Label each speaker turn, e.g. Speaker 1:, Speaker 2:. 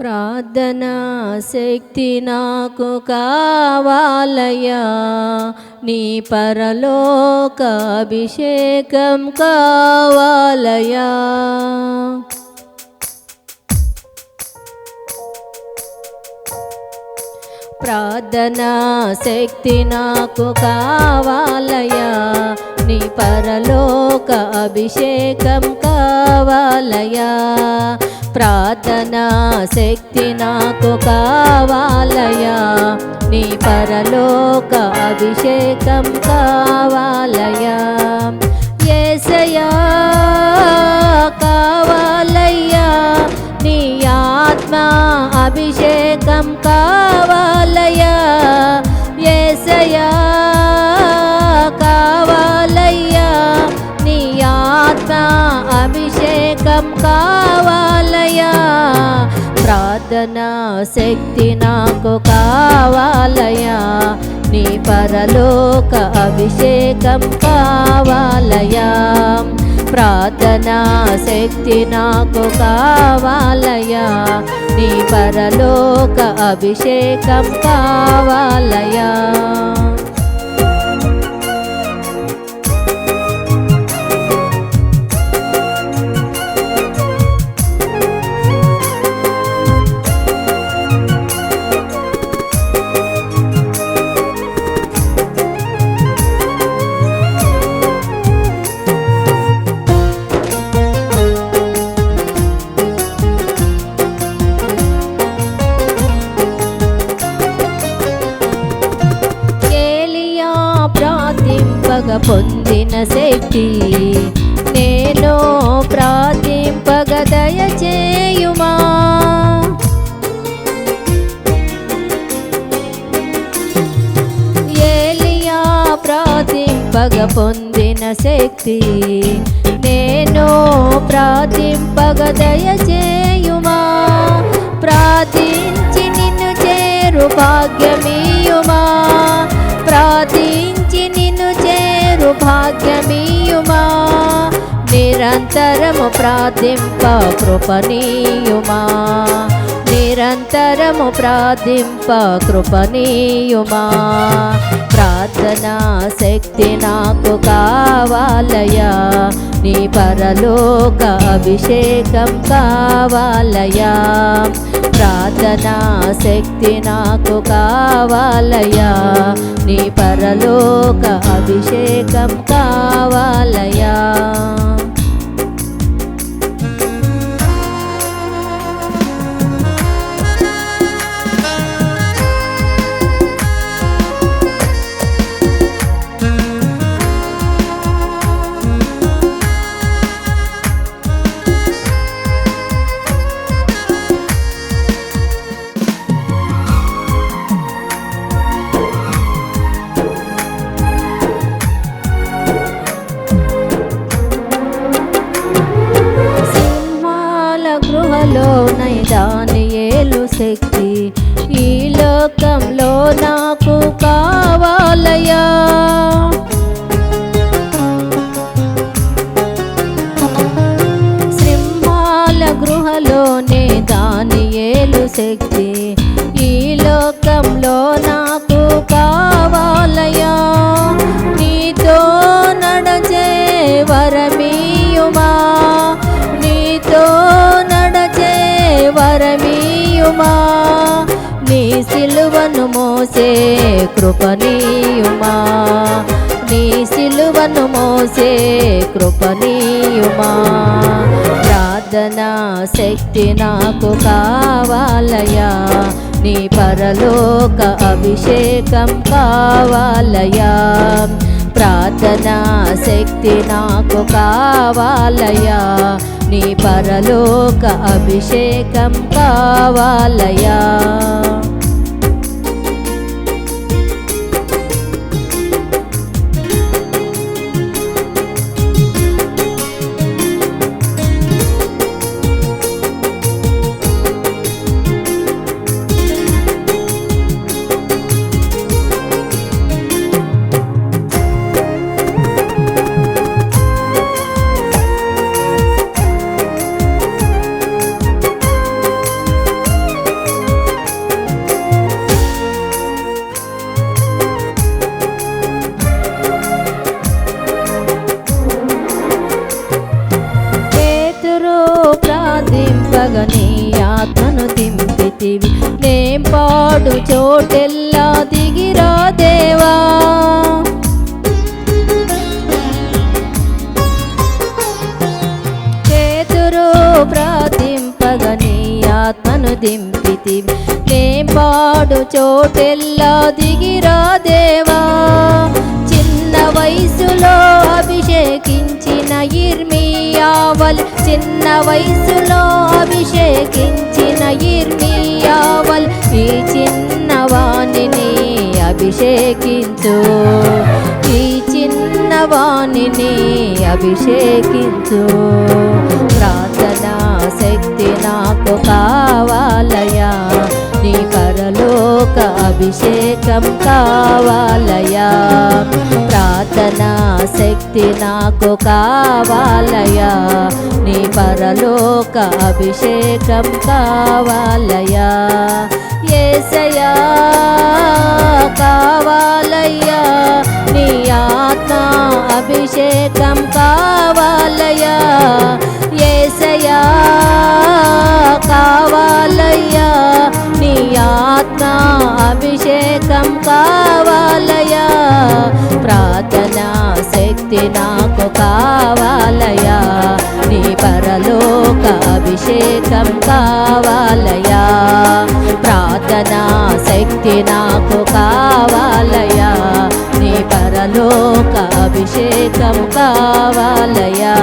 Speaker 1: ప్రార్థనా శక్తి నాకు కావాలయ్యా, నీ పరలోక అభిషేకం కావాలయ్యా. ప్రార్థనా శక్తి నాకు కావాలయ్యా, నీ పరలోక అభిషేకం కావాలయ్యా. ప్రార్థనా శక్తి నాకు కావాలయ్యా, నీ పరలోక అభిషేకం కావాలయ్యా. యేసయ్యా కావాలయ్యా, నీ ఆత్మ అభిషేకం కావాలయ్యా. యేసయ్యా కావాలయ్యా, నీ ఆత్మ అభిషేకం కావాలయ్యా. ప్రార్థనా శక్తి నాకు కావాలయ్యా, నీ పరలోక అభిషేకం కావాలయ్యా. ప్రార్థనా శక్తి నాకు కావాలయ్యా, నీ పరలోక అభిషేకం కావాలయ్యా. పొందిన శక్తి నేను ప్రార్థింపగ దయచేయుమా. ఏలియా ప్రార్థింపగ పొందిన శక్తి నేను ప్రార్థింపగ దయచేయుమా. ప్రార్థించి నిన్ను చేరు భాగ్యమీయుమా, ప్రార్థించి నిన్ను చేరు భాగ్యమీయుమా. నిరంతరము ప్రార్థింప కృపనీయుమా, నిరంతరము ప్రార్థింప కృపనీయుమా. ప్రార్థనా శక్తి నాకు కావాలయ్యా, నీ పరలోక అభిషేకం కావాలయ్యా. ప్రార్థనా శక్తి నాకు కావాలయ్యా, నీ పరలోక అభిషేకం కావాలయ్యా. దానియేలు శక్తి ఈ లోకంలో నాకు కావాలయ్యా. సింహాల గృహలోనే దానియేలు శక్తి ఈ లోకంలో నాకు కావాలయ్యా. నీతో నడచే వరమీయుమా, నీతో నడచే వరమీయుమా. నీ సిలువను మోసే కృపనీయుమా, నీ సిలువను మోసే కృపనీయుమా. ప్రార్థనా శక్తి నాకు కావాలయ్యా, నీ పరలోక అభిషేకం కావాలయ్యా. ప్రార్థనా శక్తి నాకు కావాలయ్యా, నీ పరలోక అభిషేకం కావాలయ్యా. పాడు చోటెల్లా దిగిరా దేవా. పేతురు ప్రార్థింపగా నీ ఆత్మను దింపితి, నే పాడు చోటెల్లా దిగిరా దేవా. చిన్న వయసులో అభిషేకించిన ఇర్మియావల్, చిన్న వయసులో అభిషేకించిన ఇర్మియావల్, ఈ చిన్నవాణిని అభిషేకించు, ఈ చిన్నవాణిని అభిషేకించు. ప్రార్థనా శక్తి నాకు కావాలయా, నీ పరలోక అభిషేకం కావాలయా. ప్రార్థనా శక్తి నాకు కావాలయా, నీ పరలోక అభిషేకం కావాలయా. యేసయ్యా కావాలయ్యా, నీ ఆత్మ అభిషేకం కావాలయ్యా. యేసయ్యా కావాలయ్యా, నీ ఆత్మ అభిషేకం కావాలయ్యా. ప్రార్థనా శక్తి నాకు కావాలయ్యా, నీ పరలోక అభిషేకం కావాలయ్యా. ప్రార్థనా శక్తి నాకు కావాలయ్యా, నీ పరలోక అభిషేకం కావాలయ్యా.